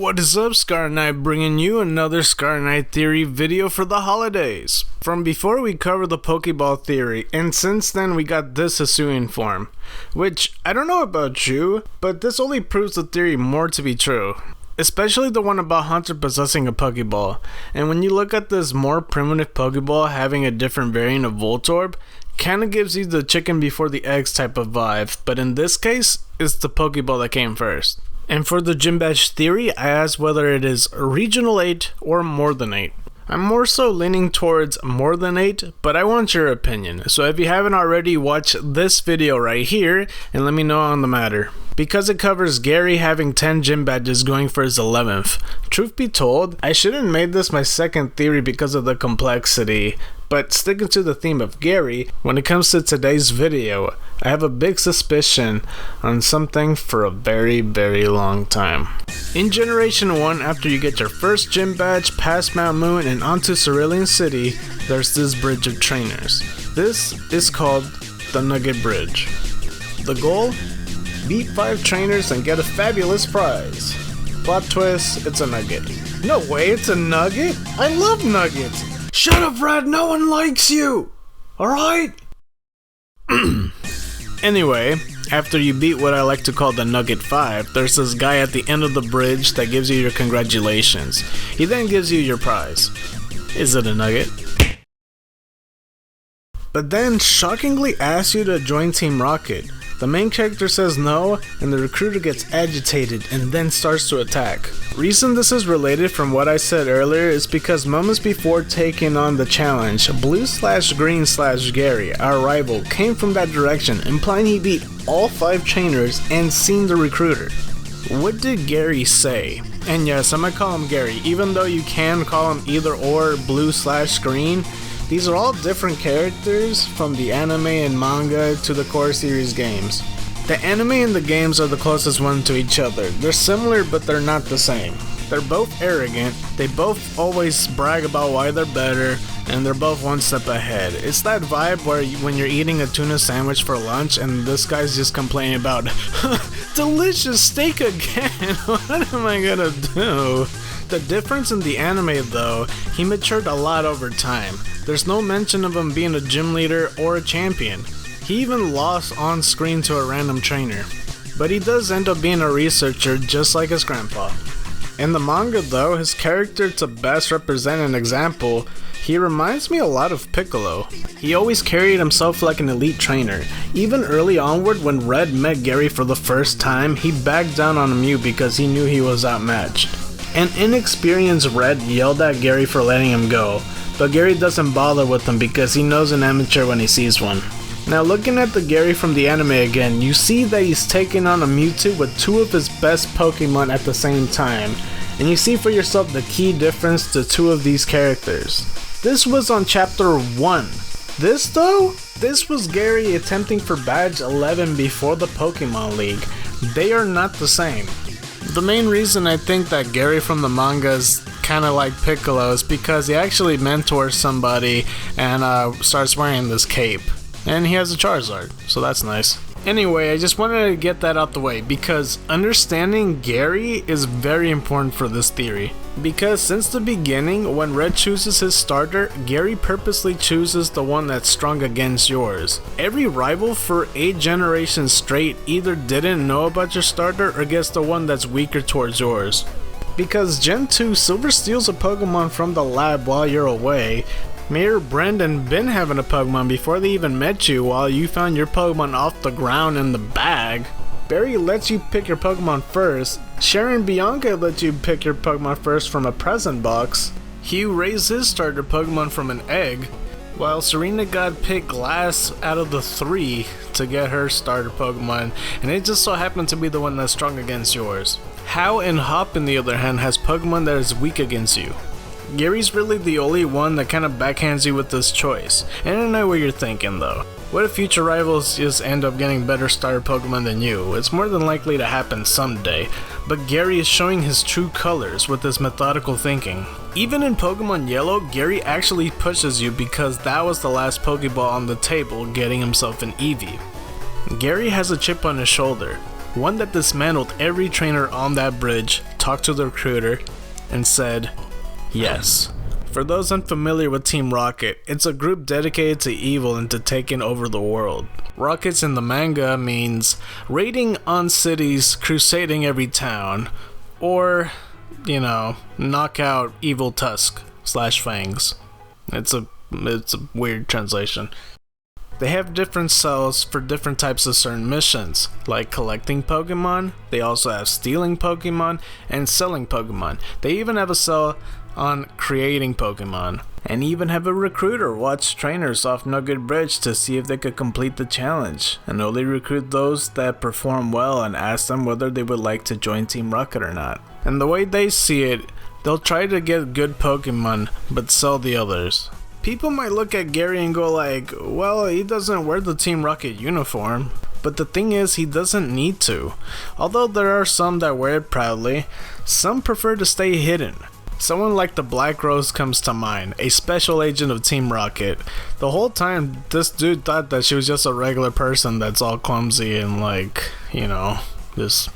What is up, ScarKnight, bringing you another ScarKnight theory video for the holidays. From before we covered the Pokeball theory, and since then we got this Hisuian form. Which, I don't know about you, but this only proves the theory more to be true. Especially the one about Hunter possessing a Pokeball. And when you look at this more primitive Pokeball having a different variant of Voltorb, kinda gives you the chicken before the eggs type of vibe, but in this case, it's the Pokeball that came first. And for the Gym Badge theory, I asked whether it is regional 8 or more than 8. I'm more so leaning towards more than 8, but I want your opinion. So if you haven't already, watch this video right here and let me know on the matter. Because it covers Gary having 10 gym badges going for his 11th. Truth be told, I shouldn't have made this my second theory because of the complexity. But sticking to the theme of Gary, when it comes to today's video, I have a big suspicion on something for a very long time. In Generation 1, after you get your first gym badge past Mount Moon and onto Cerulean City, there's this bridge of trainers. This is called the Nugget Bridge. The goal? Beat 5 trainers and get a fabulous prize. Plot twist, it's a nugget. No way, it's a nugget? I love nuggets! Shut up, Red, no one likes you! Alright? Anyway, after you beat what I like to call the Nugget 5, there's this guy at the end of the bridge that gives you your congratulations. He then gives you your prize. Is it a nugget? But then shockingly asks you to join Team Rocket. The main character says no, and the recruiter gets agitated and then starts to attack. Reason this is related from what I said earlier is because moments before taking on the challenge, Blue/Green/Gary, our rival, came from that direction, implying he beat all 5 trainers and seen the recruiter. What did Gary say? And yes, I'm gonna call him Gary, even though you can call him either or Blue/Green. These are all different characters from the anime and manga to the core series games. The anime and the games are the closest ones to each other. They're similar, but they're not the same. They're both arrogant, they both always brag about why they're better, and they're both one step ahead. It's that vibe where when you're eating a tuna sandwich for lunch and this guy's just complaining about delicious steak again, what am I gonna do? The difference in the anime though, he matured a lot over time. There's no mention of him being a gym leader or a champion. He even lost on screen to a random trainer. But he does end up being a researcher just like his grandpa. In the manga though, his character to best represent an example, he reminds me a lot of Piccolo. He always carried himself like an elite trainer. Even early onward when Red met Gary for the first time, he backed down on Mew because he knew he was outmatched. An inexperienced Red yelled at Gary for letting him go, but Gary doesn't bother with him because he knows an amateur when he sees one. Now looking at the Gary from the anime again, you see that he's taking on a Mewtwo with 2 of his best Pokemon at the same time, and you see for yourself the key difference to 2 of these characters. This was on chapter 1. This though? This was Gary attempting for badge 11 before the Pokemon League. They are not the same. The main reason I think that Gary from the manga is kinda like Piccolo is because he actually mentors somebody and starts wearing this cape. And he has a Charizard, so that's nice. Anyway, I just wanted to get that out the way because understanding Gary is very important for this theory. Because since the beginning, when Red chooses his starter, Gary purposely chooses the one that's strong against yours. Every rival for 8 generations straight either didn't know about your starter or gets the one that's weaker towards yours. Because Gen 2, Silver steals a Pokemon from the lab while you're away. Mayor Brendan been having a Pokemon before they even met you while you found your Pokemon off the ground in the bag. Barry lets you pick your Pokemon first. Sharon Bianca lets you pick your Pokemon first from a present box. Hugh raised his starter Pokemon from an egg. While Serena got picked last out of the 3 to get her starter Pokemon, and it just so happened to be the one that's strong against yours. Hao and Hop on the other hand has Pokemon that is weak against you. Gary's really the only one that kinda backhands you with this choice, and I know what you're thinking though. What if future rivals just end up getting better starter Pokemon than you? It's more than likely to happen someday, but Gary is showing his true colors with this methodical thinking. Even in Pokemon Yellow, Gary actually pushes you because that was the last Pokeball on the table, getting himself an Eevee. Gary has a chip on his shoulder, one that dismantled every trainer on that bridge talked to the recruiter and said yes. For those unfamiliar with Team Rocket, it's a group dedicated to evil and to taking over the world. Rockets in the manga means raiding on cities, crusading every town, or, knock out evil Tusk/Fangs. It's a weird translation. They have different cells for different types of certain missions, like collecting Pokemon. They also have stealing Pokemon and selling Pokemon. They even have a cell on creating Pokemon, and even have a recruiter watch trainers off Nugget Bridge to see if they could complete the challenge, and only recruit those that perform well and ask them whether they would like to join Team Rocket or not. And the way they see it, they'll try to get good Pokemon but sell the others. People might look at Gary and go like, well, he doesn't wear the Team Rocket uniform. But the thing is, he doesn't need to. Although there are some that wear it proudly, some prefer to stay hidden. Someone like the Black Rose comes to mind, a special agent of Team Rocket. The whole time, this dude thought that she was just a regular person that's all clumsy and just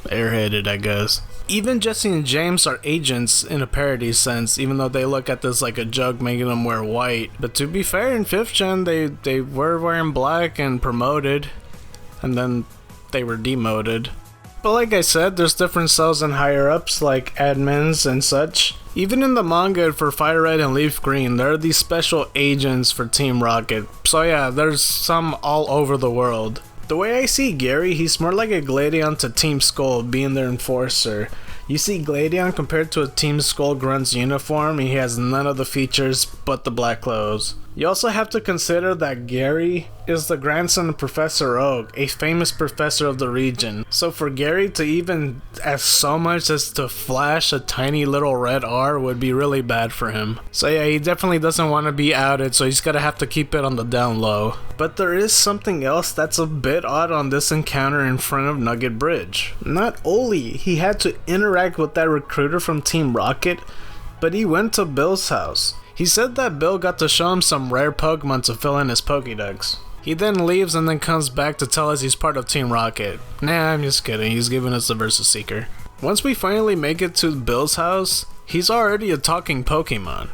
airheaded, I guess. Even Jesse and James are agents in a parody sense, even though they look at this like a joke making them wear white. But to be fair, in 5th gen, they were wearing black and promoted, and then they were demoted. But like I said, there's different cells and higher ups like admins and such. Even in the manga for Fire Red and Leaf Green, there are these special agents for Team Rocket. So yeah, there's some all over the world. The way I see Gary, he's more like a Gladion to Team Skull, being their enforcer. You see Gladion compared to a Team Skull Grunt's uniform, he has none of the features but the black clothes. You also have to consider that Gary is the grandson of Professor Oak, a famous professor of the region. So for Gary to even as so much as to flash a tiny little red R would be really bad for him. So yeah, he definitely doesn't want to be outed, so he's gonna have to keep it on the down low. But there is something else that's a bit odd on this encounter in front of Nugget Bridge. Not only he had to interact with that recruiter from Team Rocket, but he went to Bill's house. He said that Bill got to show him some rare Pokemon to fill in his Pokédex. He then leaves and then comes back to tell us he's part of Team Rocket. Nah, I'm just kidding, he's giving us the Versus Seeker. Once we finally make it to Bill's house, he's already a talking Pokemon.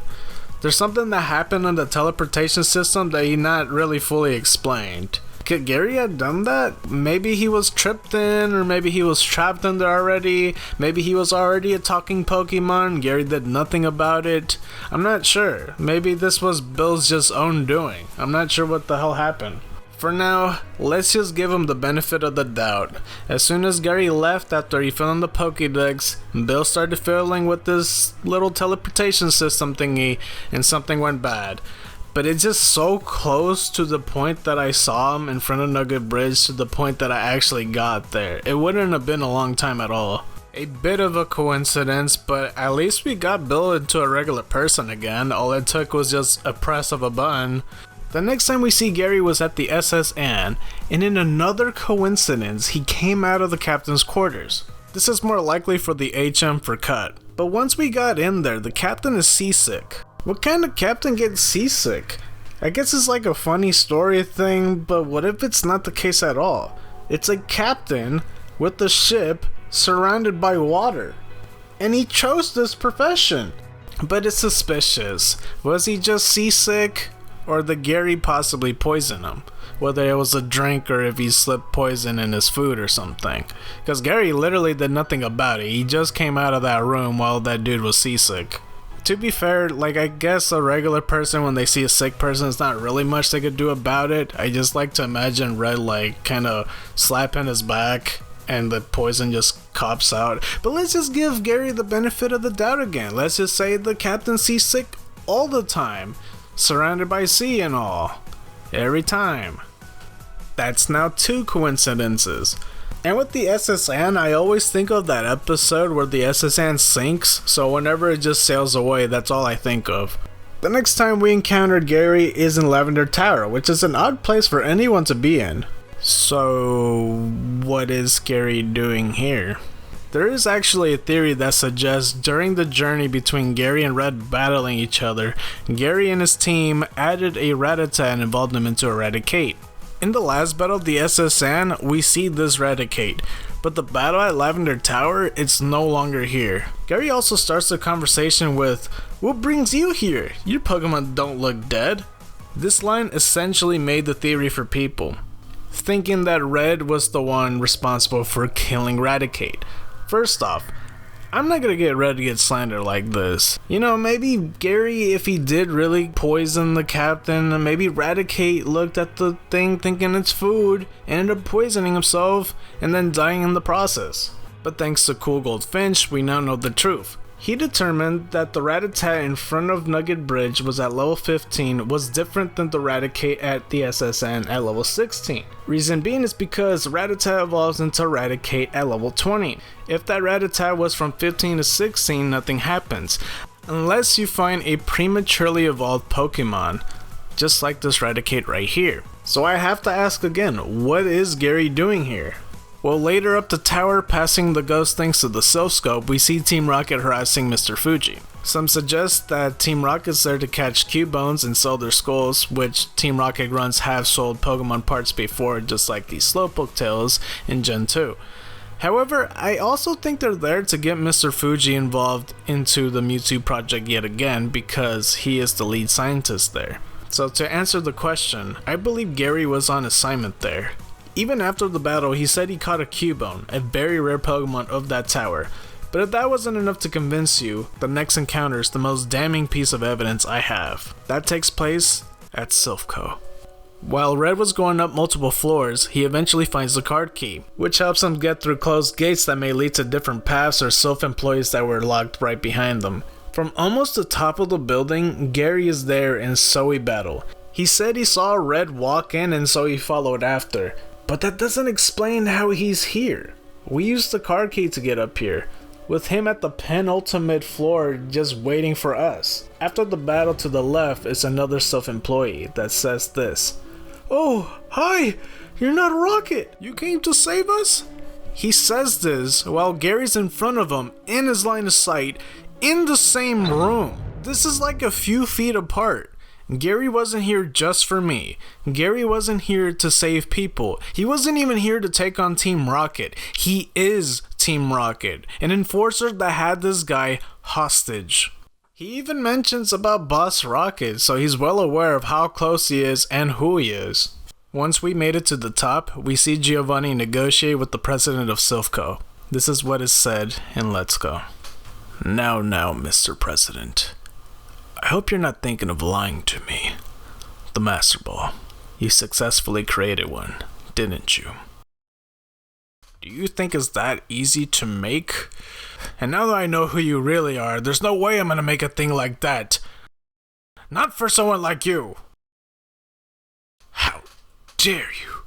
There's something that happened in the teleportation system that he not really fully explained. Could Gary have done that? Maybe he was tripped in, or maybe he was trapped in there already. Maybe he was already a talking Pokemon, Gary did nothing about it. I'm not sure. Maybe this was Bill's just own doing. I'm not sure what the hell happened. For now, let's just give him the benefit of the doubt. As soon as Gary left after he filled in the Pokédex, Bill started fiddling with this little teleportation system thingy, and something went bad. But it's just so close to the point that I saw him in front of Nugget Bridge to the point that I actually got there. It wouldn't have been a long time at all. A bit of a coincidence, but at least we got Bill into a regular person again. All it took was just a press of a button. The next time we see Gary was at the SS Anne, and in another coincidence, he came out of the captain's quarters. This is more likely for the HM for cut. But once we got in there, the captain is seasick. What kind of captain gets seasick? I guess it's like a funny story thing, but what if it's not the case at all? It's a captain with a ship surrounded by water. And he chose this profession. But it's suspicious. Was he just seasick? Or did Gary possibly poison him? Whether it was a drink or if he slipped poison in his food or something. Because Gary literally did nothing about it. He just came out of that room while that dude was seasick. To be fair, I guess a regular person, when they see a sick person, it's not really much they could do about it. I just like to imagine Red, kind of slapping his back and the poison just cops out. But let's just give Gary the benefit of the doubt again. Let's just say the captain's seasick all the time. Surrounded by sea and all. Every time. That's now 2 coincidences. And with the SS Anne, I always think of that episode where the SS Anne sinks, so whenever it just sails away, that's all I think of. The next time we encounter Gary is in Lavender Tower, which is an odd place for anyone to be in. So, what is Gary doing here? There is actually a theory that suggests during the journey between Gary and Red battling each other, Gary and his team added a Rattata and evolved him into Eradicate. In the last battle of the SS Anne, we see this Raticate. but the battle at Lavender Tower, it's no longer here. Gary also starts the conversation with, "What brings you here? Your Pokemon don't look dead." This line essentially made the theory for people, thinking that Red was the one responsible for killing Raticate. First off, I'm not gonna get Red to get slandered like this. You know, maybe Gary, if he did really poison the captain, maybe Raticate looked at the thing thinking it's food, ended up poisoning himself, and then dying in the process. But thanks to Cool Gold Finch, we now know the truth. He determined that the Rattata in front of Nugget Bridge was at level 15 was different than the Raticate at the SSN at level 16. Reason being is because Rattata evolves into Raticate at level 20. If that Rattata was from 15 to 16, nothing happens, unless you find a prematurely evolved Pokemon, just like this Raticate right here. So I have to ask again, what is Gary doing here? Well, later up the tower, passing the ghost things to the Selfscope, we see Team Rocket harassing Mr. Fuji. Some suggest that Team Rocket's there to catch Cubones and sell their skulls, which Team Rocket runs have sold Pokemon parts before, just like these Slowpoke tails in Gen 2. However, I also think they're there to get Mr. Fuji involved into the Mewtwo project yet again, because he is the lead scientist there. So to answer the question, I believe Gary was on assignment there. Even after the battle, he said he caught a Cubone, a very rare Pokemon of that tower. But if that wasn't enough to convince you, the next encounter is the most damning piece of evidence I have. That takes place at Selfco. While Red was going up multiple floors, he eventually finds the card key, which helps him get through closed gates that may lead to different paths or self-employees that were locked right behind them. From almost the top of the building, Gary is there and so we battle. He said he saw Red walk in and so he followed after. But that doesn't explain how he's here. We used the card key to get up here, with him at the penultimate floor just waiting for us. After the battle to the left is another self-employee that says this, "Oh, hi! You're not Rocket! You came to save us?" He says this while Gary's in front of him, in his line of sight, in the same room. This is like a few feet apart. Gary wasn't here just for me. Gary wasn't here to save people. He wasn't even here to take on Team Rocket. He is Team Rocket, an enforcer that had this guy hostage. He even mentions about Boss Rocket, so he's well aware of how close he is and who he is. Once we made it to the top, we see Giovanni negotiate with the president of Selfco. This is what is said in Let's Go. Now, Mr. President. I hope you're not thinking of lying to me. The Master Ball. You successfully created one, didn't you? Do you think it's that easy to make? And now that I know who you really are, there's no way I'm gonna make a thing like that. Not for someone like you. How dare you?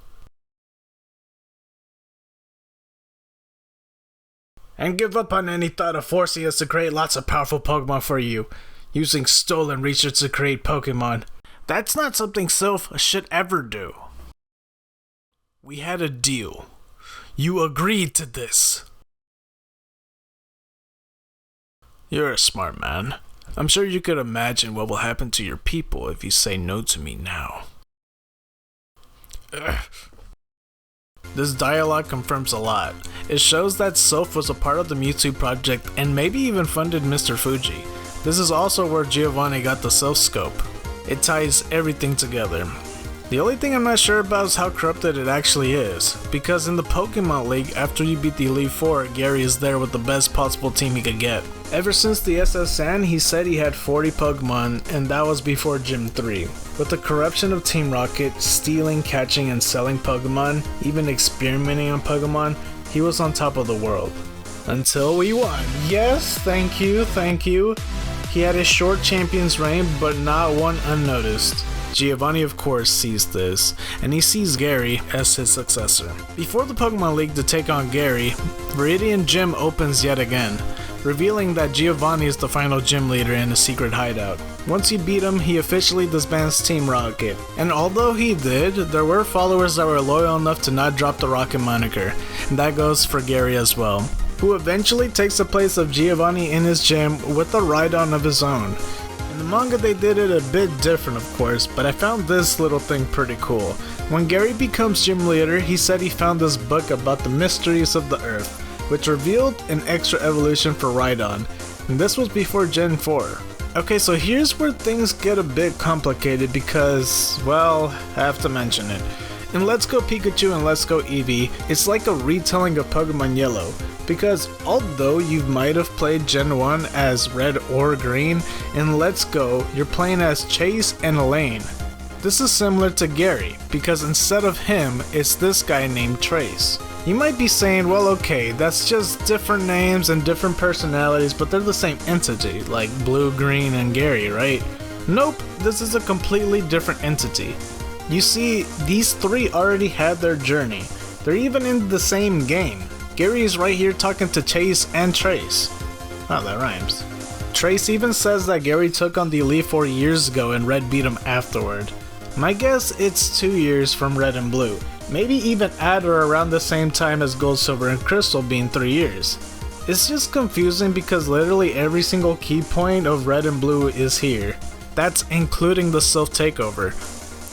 And give up on any thought of forcing us to create lots of powerful Pokemon for you. Using stolen research to create Pokemon. That's not something Sylph should ever do. We had a deal. You agreed to this. You're a smart man. I'm sure you could imagine what will happen to your people if you say no to me now. Ugh. This dialogue confirms a lot. It shows that Sylph was a part of the Mewtwo project and maybe even funded Mr. Fuji. This is also where Giovanni got the Self-Scope. It ties everything together. The only thing I'm not sure about is how corrupted it actually is, because in the Pokemon League, after you beat the Elite Four, Gary is there with the best possible team he could get. Ever since the SSN, he said he had 40 Pokemon, and that was before Gym 3. With the corruption of Team Rocket, stealing, catching, and selling Pokemon, even experimenting on Pokemon, he was on top of the world. Until we won. Yes, thank you. He had a short champion's reign, but not one unnoticed. Giovanni of course sees this, and he sees Gary as his successor. Before the Pokemon League to take on Gary, Virdian Gym opens yet again, revealing that Giovanni is the final gym leader in a secret hideout. Once you beat him, he officially disbands Team Rocket, and although he did, there were followers that were loyal enough to not drop the Rocket moniker, and that goes for Gary as well, who eventually takes the place of Giovanni in his gym with a Rhydon of his own. In the manga they did it a bit different of course, but I found this little thing pretty cool. When Gary becomes gym leader, he said he found this book about the mysteries of the earth, which revealed an extra evolution for Rhydon, and this was before Gen 4. Okay, so here's where things get a bit complicated because, well, I have to mention it. In Let's Go Pikachu and Let's Go Eevee, it's like a retelling of Pokemon Yellow, because although you might have played Gen 1 as Red or Green, in Let's Go, you're playing as Chase and Elaine. This is similar to Gary, because instead of him, it's this guy named Trace. You might be saying, well okay, that's just different names and different personalities, but they're the same entity, like Blue, Green, and Gary, right? Nope, this is a completely different entity. You see, these three already had their journey. They're even in the same game. Gary is right here talking to Chase and Trace. Oh, that rhymes. Trace even says that Gary took on the Elite Four years ago and Red beat him afterward. My guess it's 2 years from Red and Blue. Maybe even at or around the same time as Gold, Silver, and Crystal being 3 years. It's just confusing because literally every single key point of Red and Blue is here. That's including the Sylph takeover.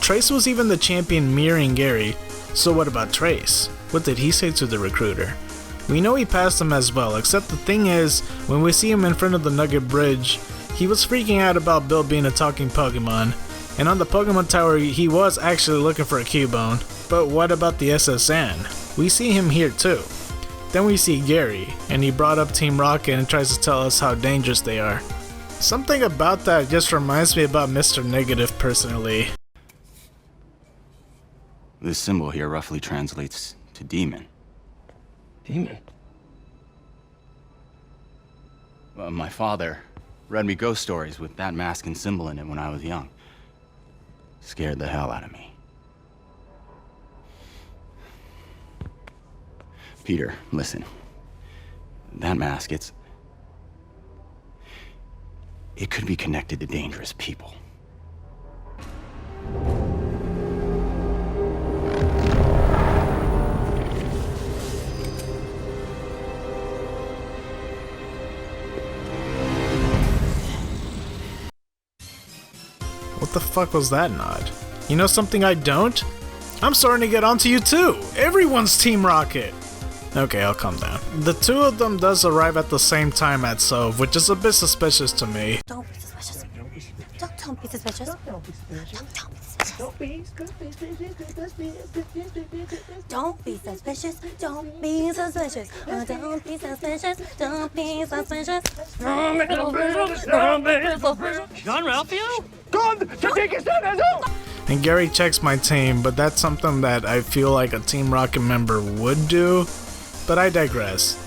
Trace was even the champion mirroring Gary, so what about Trace? What did he say to the recruiter? We know he passed him as well, except the thing is, when we see him in front of the Nugget Bridge, he was freaking out about Bill being a talking Pokemon, and on the Pokemon Tower he was actually looking for a Cubone. But what about the SSN? We see him here too. Then we see Gary, and he brought up Team Rocket and tries to tell us how dangerous they are. Something about that just reminds me about Mr. Negative personally. This symbol here roughly translates to demon. Demon? My father read me ghost stories with that mask and symbol in it when I was young. Scared the hell out of me. Peter, listen. That mask, it could be connected to dangerous people. What the fuck was that nod? You know something I don't? I'm starting to get onto you too! Everyone's Team Rocket! Okay, I'll calm down. The two of them does arrive at the same time at Sylph, which is a bit suspicious to me. Don't be suspicious. Don't be suspicious. Don't be suspicious. Don't be suspicious. Don't be suspicious. Don't be suspicious. Don't be suspicious. Don't be suspicious. Don't be suspicious. John Ralphio? Come to take his son as well. And Gary checks my team, but that's something that I feel like a Team Rocket member would do. But I digress.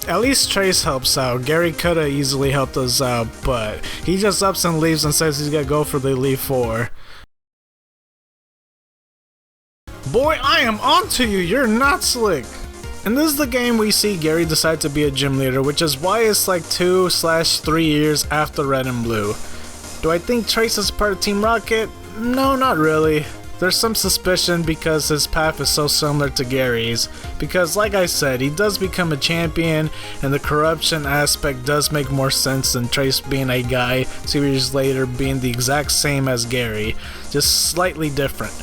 At least Trace helps out. Gary coulda easily helped us out, but he just ups and leaves and says he's gonna go for the Elite Four. Boy, I am onto you, you're not slick! And this is the game we see Gary decide to be a gym leader, which is why it's like 2/3 years after Red and Blue. Do I think Trace is part of Team Rocket? No, not really. There's some suspicion because his path is so similar to Gary's, because like I said, he does become a champion and the corruption aspect does make more sense than Trace being a guy 2 years later being the exact same as Gary, just slightly different.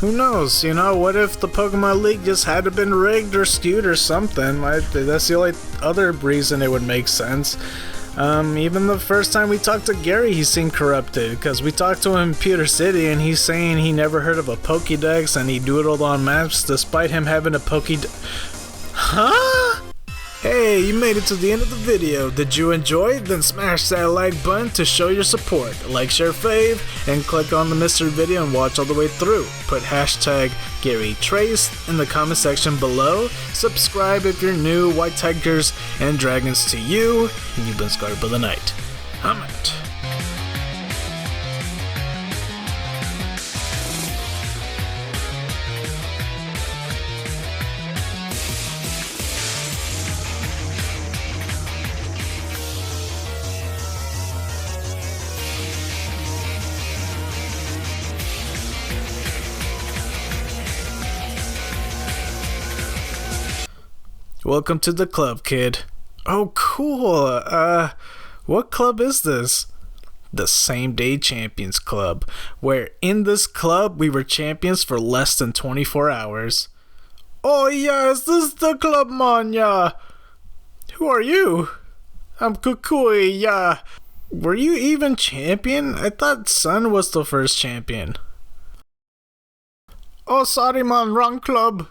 Who knows, you know, what if the Pokemon League just had to been rigged or skewed or something? That's the only other reason it would make sense. Even the first time we talked to Gary, he seemed corrupted, because we talked to him in Pewter City and he's saying he never heard of a Pokédex and he doodled on maps despite him having a Pokédex. Huh? Hey, you made it to the end of the video. Did you enjoy? Then smash that like button to show your support. Like, share, fave, and click on the mystery video and watch all the way through. Put hashtag GaryTrace in the comment section below. Subscribe if you're new. White Tigers and Dragons to you. And you've been Scarred by the Night. I'm out. Welcome to the club, kid. Oh, cool. What club is this? the Same Day Champions Club, where in this club we were champions for less than 24 hours. Oh yes, this is the club, man, yeah. Who are you? I'm Kukui, yeah. Were you even champion? I thought Sun was the first champion. Oh, sorry man, wrong club.